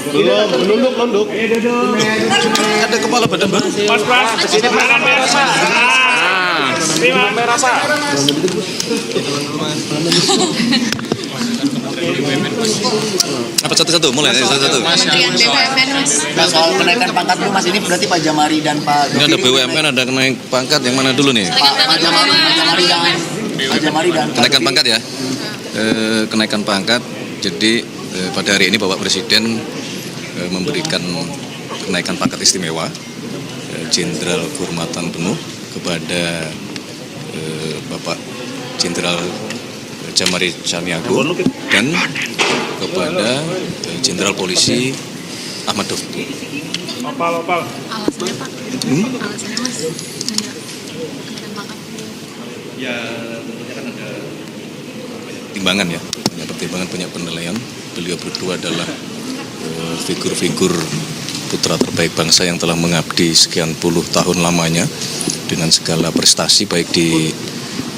Belum, nunduk. Ada kepala badan baru. Mas Pras, sini tangan merah Pak. Terima merah Pak. Apa satu-satu? Mulai dari satu-satu. Kementerian BUMN Mas. Nah, soal kenaikan pangkat dulu Mas, ini berarti Pak Jamari dan Pak Ini ada BUMN, ada naik pangkat yang mana dulu nih? Pak Jamari dan Kenaikan pangkat ya. Kenaikan pangkat. Jadi pada hari ini Bapak Presiden memberikan kenaikan pangkat istimewa Jenderal Kehormatan Penuh kepada Bapak Jenderal Jamari Caniago dan kepada Jenderal Polisi Ahmad Dovri. Opal. Alasannya Pak? Alasannya Mas? Kenaikan pangkat? Ya tentunya kan ada pertimbangan ya, banyak pertimbangan, banyak penilaian. Beliau berdua adalah figur-figur putra terbaik bangsa yang telah mengabdi sekian puluh tahun lamanya dengan segala prestasi baik di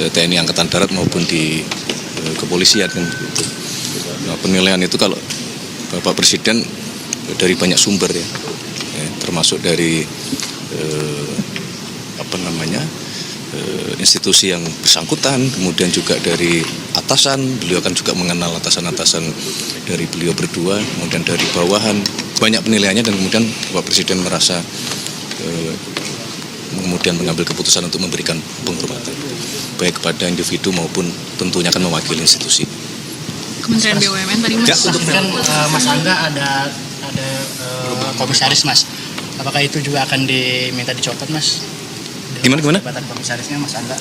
TNI Angkatan Darat maupun di kepolisian kan gitu. Nah, penilaian itu kalau Bapak Presiden dari banyak sumber ya, termasuk dari institusi yang bersangkutan, kemudian juga dari atasan, beliau kan juga mengenal atasan-atasan dari beliau berdua, kemudian dari bawahan, banyak penilaiannya dan kemudian Bapak Presiden merasa kemudian mengambil keputusan untuk memberikan penghormatan baik kepada individu maupun tentunya akan mewakili institusi. Kementerian BUMN tadi Mas. Ya, untuk kan Mas Angga ada komisaris Mas. Apakah itu juga akan diminta dicopot Mas? Gimana? Jabatan komisarisnya Mas Angga?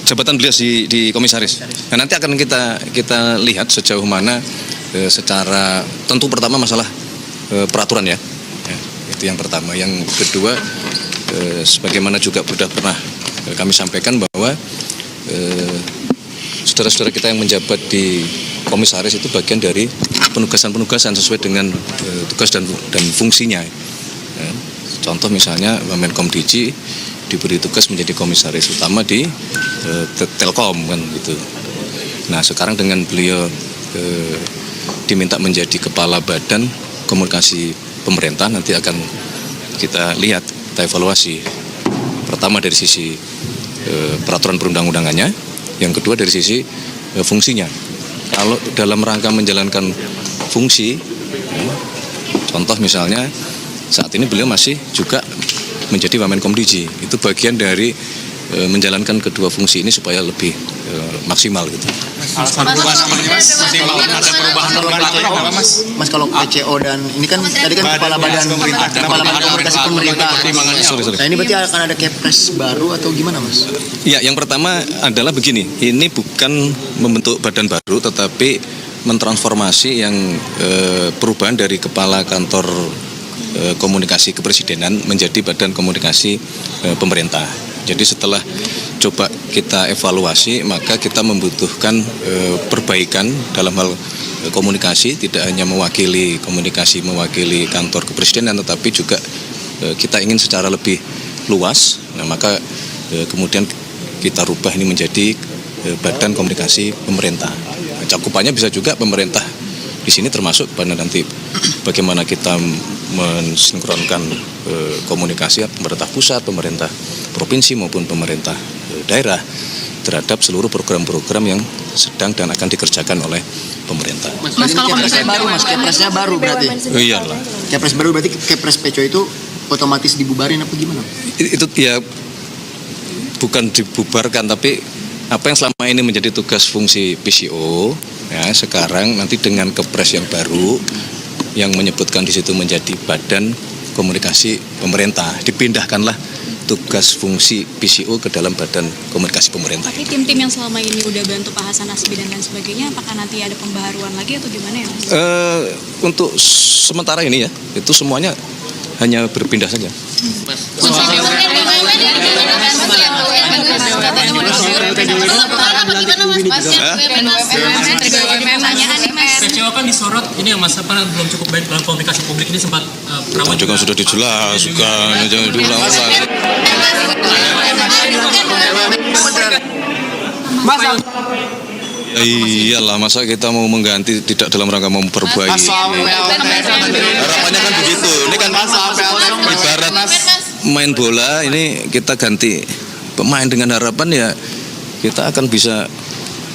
Jabatan beliau di komisaris. Nah, nanti akan kita lihat sejauh mana secara tentu pertama masalah peraturan ya. Itu yang pertama. Yang kedua, sebagaimana juga sudah pernah kami sampaikan bahwa saudara-saudara kita yang menjabat di komisaris itu bagian dari penugasan-penugasan sesuai dengan tugas dan fungsinya. Contoh misalnya Menkom Diji diberi tugas menjadi komisaris utama di Telkom kan gitu. Nah sekarang dengan beliau diminta menjadi kepala badan komunikasi pemerintah, nanti akan kita lihat, kita evaluasi. Pertama dari sisi peraturan perundang-undangannya, yang kedua dari sisi fungsinya. Kalau dalam rangka menjalankan fungsi, contoh misalnya saat ini beliau masih juga menjadi Wamenkom Diji. Itu bagian dari menjalankan kedua fungsi ini supaya lebih maksimal gitu. Alasan perubahan namanya Mas, masih mau ada perubahan apa Mas? Mas kalau PCO dan ini kan tadi kan kepala badan komunikasi pemerintah. Sorry. Nah ini berarti akan ada kepres baru atau gimana Mas? Ya, yang pertama adalah begini, ini bukan membentuk badan baru tetapi mentransformasi yang perubahan dari kepala kantor komunikasi kepresidenan menjadi badan komunikasi pemerintah. Jadi setelah coba kita evaluasi, maka kita membutuhkan perbaikan dalam hal komunikasi, tidak hanya mewakili kantor kepresidenan, tetapi juga kita ingin secara lebih luas. Nah, maka kemudian kita rubah ini menjadi badan komunikasi pemerintah. Cakupannya bisa juga pemerintah di sini termasuk pada nanti bagaimana kita mensinkronkan komunikasi pemerintah pusat, pemerintah provinsi maupun pemerintah daerah terhadap seluruh program-program yang sedang dan akan dikerjakan oleh pemerintah. Mas kalau Kepresnya baru Mas, kepresnya baru berarti. Oh, iyalah. Kepres baru berarti kepres PCO itu otomatis dibubarin apa gimana? Itu ya bukan dibubarkan, tapi apa yang selama ini menjadi tugas fungsi PCO ya sekarang nanti dengan kepres yang baru yang menyebutkan di situ menjadi badan komunikasi pemerintah, dipindahkanlah tugas fungsi PCO ke dalam badan komunikasi pemerintah. Tapi tim-tim yang selama ini udah bantu Pak Hasan Nasbi dan lain sebagainya, apakah nanti ada pembaharuan lagi atau gimana ya Mas? Untuk sementara ini ya itu semuanya hanya berpindah saja. PCO kan disorot ini yang Mas apa belum cukup baik dalam komunikasi publik ini sempat Prabowo juga sudah dijelaskan, jangan diulang-ulang. Mas Iyalah, masa kita mau mengganti tidak dalam rangka memperbaiki. Harapannya kan begitu. Ini kan ibarat main bola, ini kita ganti pemain dengan harapan ya kita akan bisa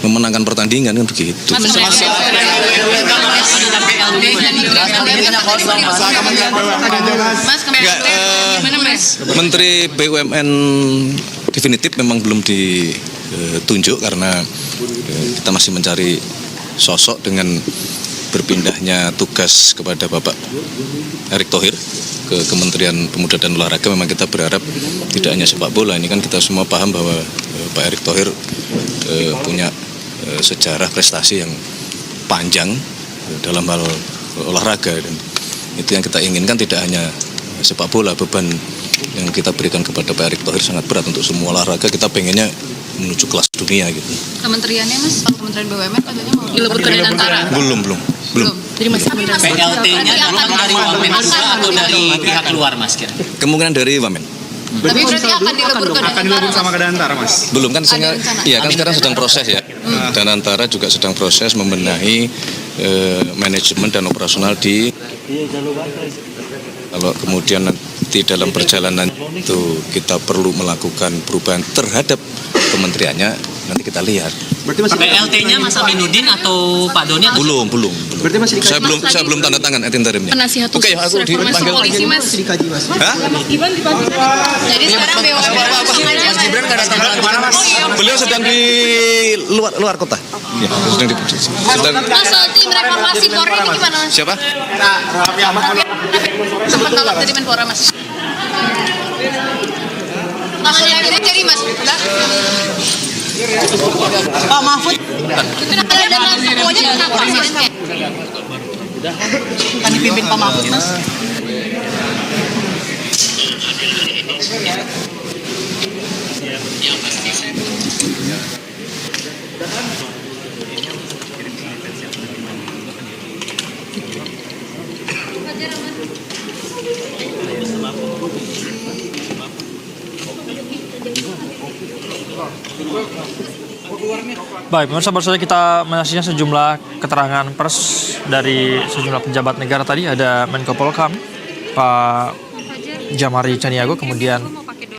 memenangkan pertandingan kan begitu. Menteri BUMN definitif memang belum ditunjuk karena kita masih mencari sosok dengan berpindahnya tugas kepada Bapak Erick Thohir ke Kementerian Pemuda dan Olahraga. Memang kita berharap tidak hanya sepak bola, ini kan kita semua paham bahwa Pak Erick Thohir punya sejarah prestasi yang panjang dalam hal olahraga, dan itu yang kita inginkan. Tidak hanya sepak bola, beban yang kita berikan kepada Pak Erick Thohir sangat berat untuk semua olahraga. Kita pengennya menuju kelas dunia gitu. Kementeriannya Mas, Kementerian BUMN katanya mau dilebutkan dari Antara. Belum. Jadi masih PLT-nya dari Wamen atau dari pihak luar, Mas? Kemungkinan dari Wamen. Tapi berarti akan dilebutkan sama Kadantara, Mas. Belum kan, iya kan sekarang sedang proses ya. Dan Antara juga sedang proses membenahi manajemen dan operasional di. Kalau kemudian nanti dalam perjalanan itu kita perlu melakukan perubahan terhadap kementeriannya, nanti kita lihat. PLT-nya Mas Aminuddin atau Pak Doni? Belum. Berarti masih Saya belum tanda tangan interimnya. Penasihat Oke, aku dipanggil. polisi Mas. Hah? Jadi sekarang Mas Gibran nggak datang lagi. Beliau sedang di luar kota. Ya, sedang di. Mas, tim reformasi Polri ini gimana Mas? Siapa? Sempat tolak dari Menpora Mas. Tangannya jadi Mas. Pak Mahfud. Ada dalam semuanya kenapa presidennya? Kan dipimpin Pak Mahfud Mas. Baik, pemirsa, baru saja kita menyaksikan sejumlah keterangan pers dari sejumlah pejabat negara tadi. Ada Menko Polhukam, Pak Jamari Caniago, kemudian